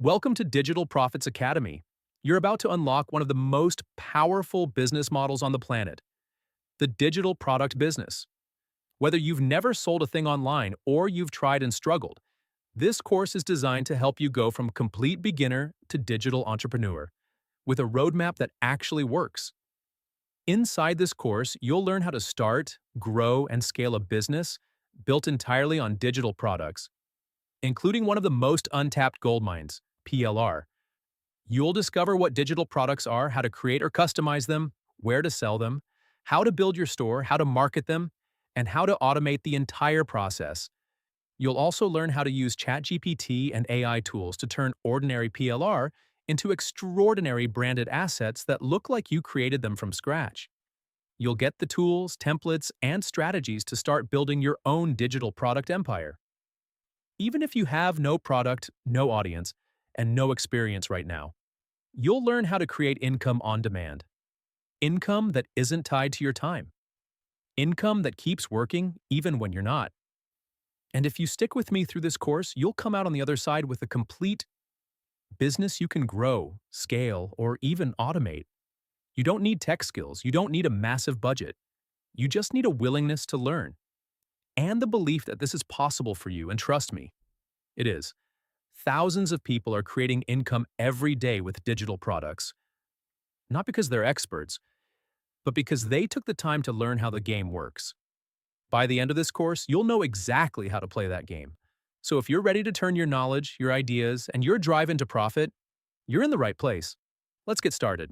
Welcome to Digital Profits Academy. You're about to unlock one of the most powerful business models on the planet, the digital product business. Whether you've never sold a thing online or you've tried and struggled, this course is designed to help you go from complete beginner to digital entrepreneur with a roadmap that actually works. Inside this course, you'll learn how to start, grow, and scale a business built entirely on digital products, including one of the most untapped gold mines, PLR. You'll discover what digital products are, how to create or customize them, where to sell them, how to build your store, how to market them, and how to automate the entire process. You'll also learn how to use ChatGPT and AI tools to turn ordinary PLR into extraordinary branded assets that look like you created them from scratch. You'll get the tools, templates, and strategies to start building your own digital product empire. Even if you have no product, no audience, and no experience right now, you'll learn how to create income on demand. Income that isn't tied to your time. Income that keeps working even when you're not. And if you stick with me through this course, you'll come out on the other side with a complete business you can grow, scale, or even automate. You don't need tech skills. You don't need a massive budget. You just need a willingness to learn and the belief that this is possible for you, and trust me, it is. Thousands of people are creating income every day with digital products, not because they're experts, but because they took the time to learn how the game works. By the end of this course, you'll know exactly how to play that game. So if you're ready to turn your knowledge, your ideas, and your drive into profit, you're in the right place. Let's get started.